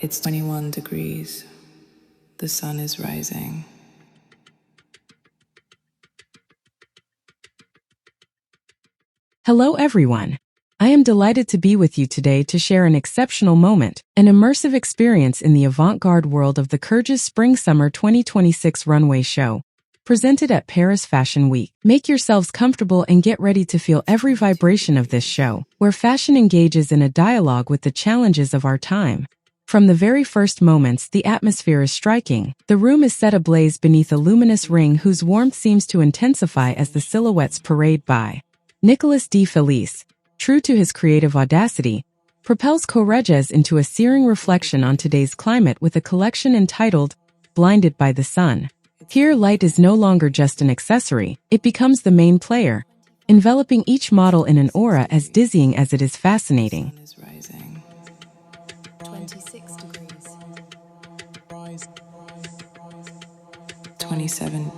It's 21 degrees. The sun is rising. Hello everyone. I am delighted to be with you today to share an exceptional moment, an immersive experience in the avant-garde world of the Courrèges Spring-Summer 2026 Runway show, presented at Paris Fashion Week. Make yourselves comfortable and get ready to feel every vibration of this show, where fashion engages in a dialogue with the challenges of our time. From the very first moments, the atmosphere is striking. The room is set ablaze beneath a luminous ring whose warmth seems to intensify as the silhouettes parade by. Nicolas Di Felice, true to his creative audacity, propels Courrèges into a searing reflection on today's climate with a collection entitled Blinded by the Sun. Here, light is no longer just an accessory, it becomes the main player, enveloping each model in an aura as dizzying as it is fascinating. 26 degrees. 27.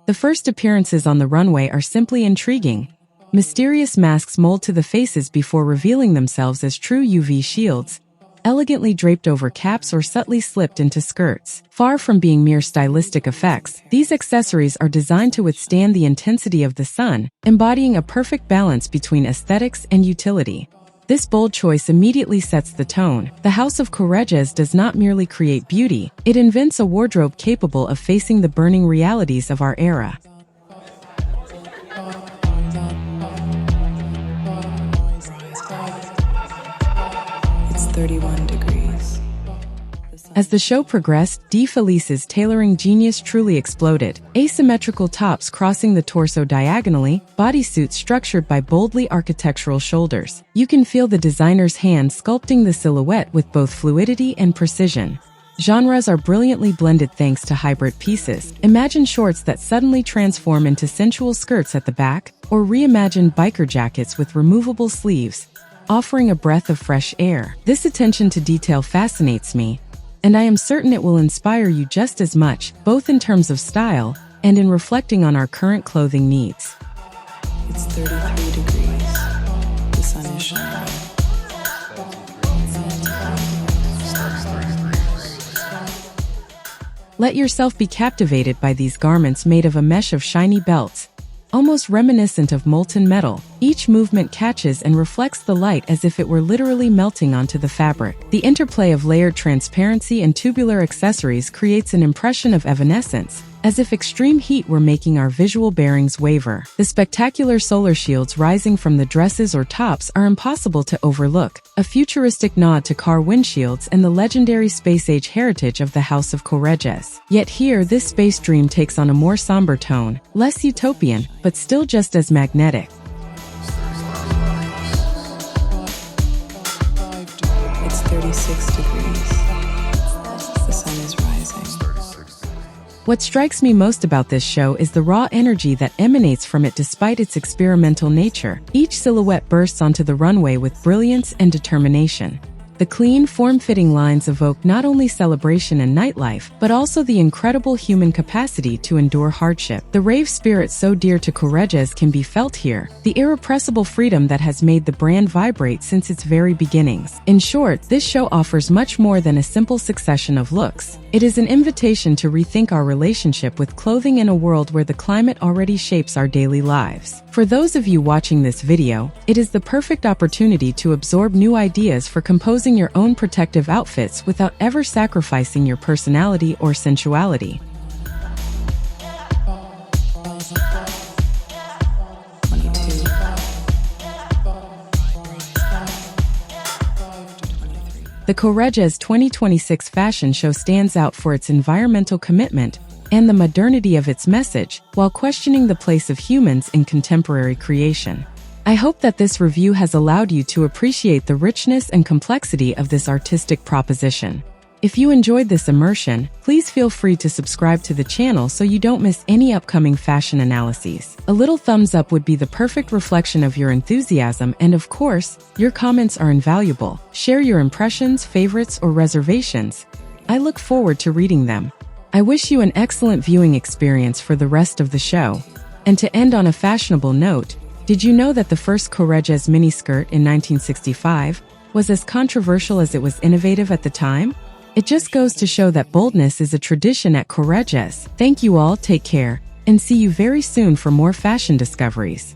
The first appearances on the runway are simply intriguing. Mysterious masks mold to the faces before revealing themselves as true UV shields, elegantly draped over caps or subtly slipped into skirts. Far from being mere stylistic effects, these accessories are designed to withstand the intensity of the sun, embodying a perfect balance between aesthetics and utility. This bold choice immediately sets the tone. The House of Courrèges does not merely create beauty, it invents a wardrobe capable of facing the burning realities of our era. It's 31 degrees. As the show progressed, Di Felice's tailoring genius truly exploded. Asymmetrical tops crossing the torso diagonally, bodysuits structured by boldly architectural shoulders. You can feel the designer's hand sculpting the silhouette with both fluidity and precision. Genres are brilliantly blended thanks to hybrid pieces. Imagine shorts that suddenly transform into sensual skirts at the back, or reimagined biker jackets with removable sleeves, offering a breath of fresh air. This attention to detail fascinates me, and I am certain it will inspire you just as much, both in terms of style and in reflecting on our current clothing needs. It's 33 degrees. The sun is shining. Let yourself be captivated by these garments made of a mesh of shiny belts, almost reminiscent of molten metal. Each movement catches and reflects the light as if it were literally melting onto the fabric. The interplay of layered transparency and tubular accessories creates an impression of evanescence, as if extreme heat were making our visual bearings waver. The spectacular solar shields rising from the dresses or tops are impossible to overlook, a futuristic nod to car windshields and the legendary space-age heritage of the House of Courrèges. Yet here, this space dream takes on a more somber tone, less utopian, but still just as magnetic. It's 36 degrees. The sun is rising. What strikes me most about this show is the raw energy that emanates from it despite its experimental nature. Each silhouette bursts onto the runway with brilliance and determination. The clean, form-fitting lines evoke not only celebration and nightlife, but also the incredible human capacity to endure hardship. The rave spirit so dear to Courrèges can be felt here, the irrepressible freedom that has made the brand vibrate since its very beginnings. In short, this show offers much more than a simple succession of looks. It is an invitation to rethink our relationship with clothing in a world where the climate already shapes our daily lives. For those of you watching this video, it is the perfect opportunity to absorb new ideas for composing your own protective outfits without ever sacrificing your personality or sensuality. The Courrèges 2026 fashion show stands out for its environmental commitment and the modernity of its message, while questioning the place of humans in contemporary creation. I hope that this review has allowed you to appreciate the richness and complexity of this artistic proposition. If you enjoyed this immersion, please feel free to subscribe to the channel so you don't miss any upcoming fashion analyses. A little thumbs up would be the perfect reflection of your enthusiasm, and of course, your comments are invaluable. Share your impressions, favorites, or reservations. I look forward to reading them. I wish you an excellent viewing experience for the rest of the show. And to end on a fashionable note, did you know that the first Courrèges miniskirt in 1965 was as controversial as it was innovative at the time? It just goes to show that boldness is a tradition at Courrèges. Thank you all, take care, and see you very soon for more fashion discoveries.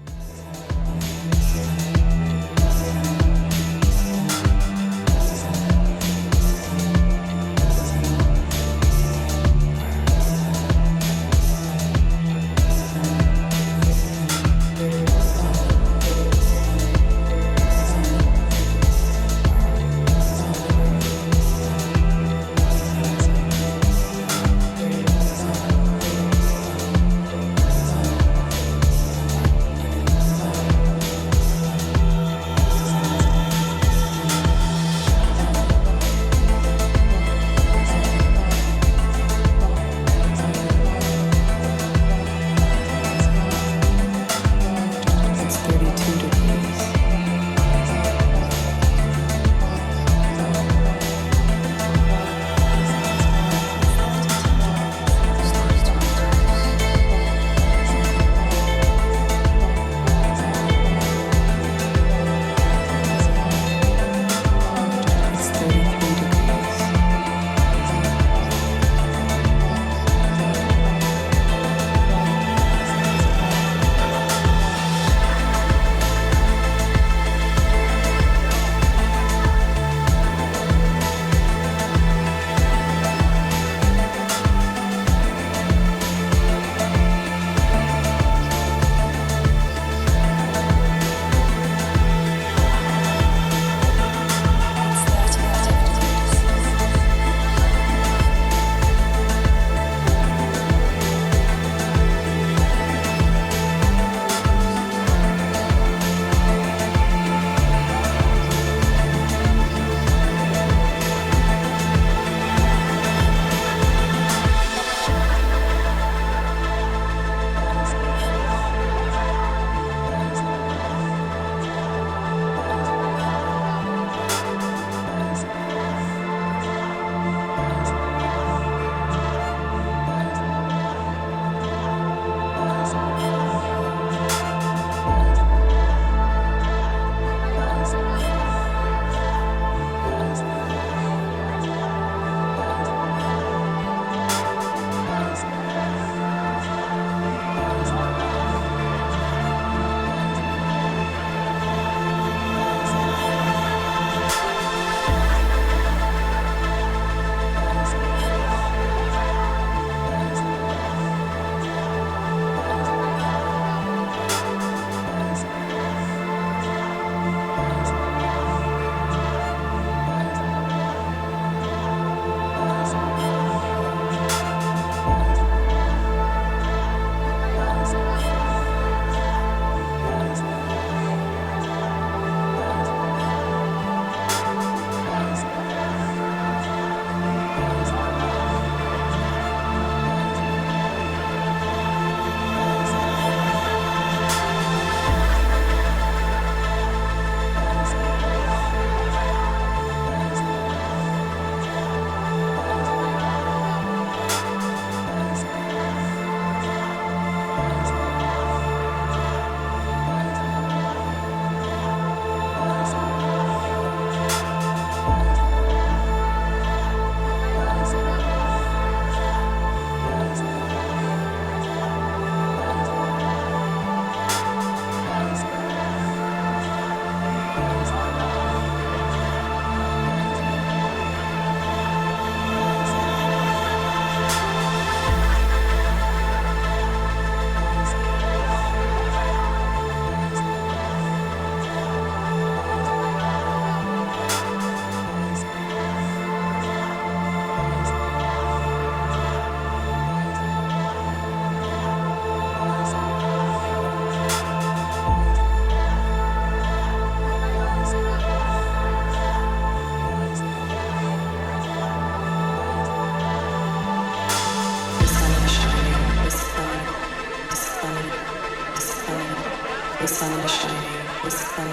The sun is shining, the sun,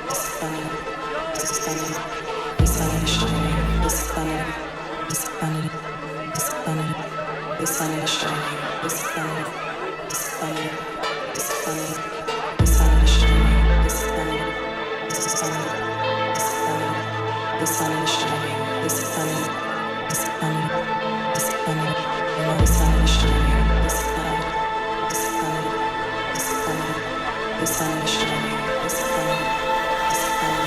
the sun, the sun, the sun is shining, the sun, the sun, the sun, the sun is shining, the sun, the sun, the sun, the sun is shining, the sun, the sun, the sun. sun is shining, the sun is, the sun is, the sun is, the sun is shining, the sun, the sun, the sun, the sun is shining, the sun, the sun,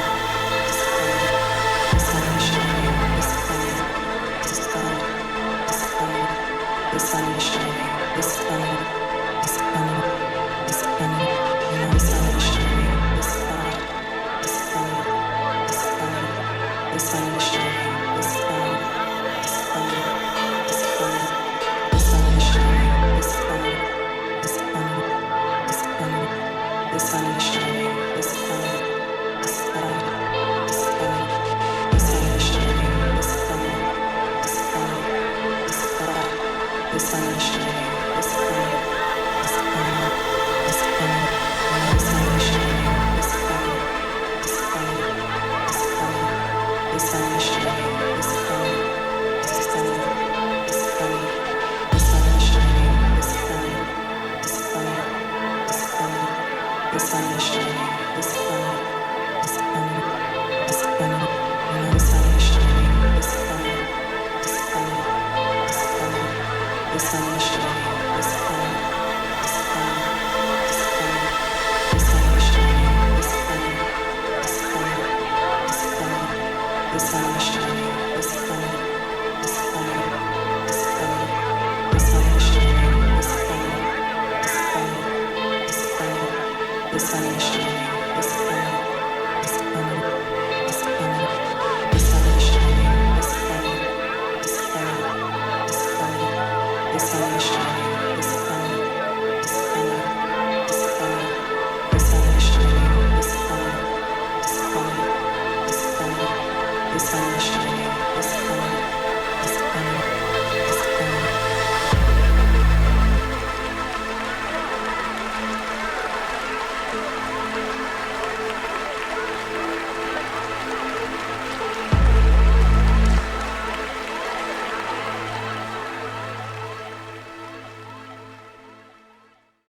the sun is shining, the sun, the sun, the sun, the sun is shining, the sun, the sun, the sun, the sun is shining, the sun, the sun, the sun, the sun is shining, the sun, the sun, the sun, the sun is shining, the sun, the sun, the sun, the sun is shining, the sun, the sun, the sun, the sun is shining, the sun, the sun, the sun, the sun is shining, the sun, the sun, the sun, the sun is shining, the sun, the sun, the sun, the sun is shining, the sun, the sun, the sun, the sun is shining, the sun, the sun, the sun, the sun is shining, the sun, the sun, the sun, the sun is shining, the sun, the sun, the sun, the sun is shining, the sun, the sun, the sun, the sun is shining, the sun, the sun, the sun, the sun is shining, the sun, the sun, the sun, the sun is shining, the sun, the sun, the sun, the sun is shining, the sun.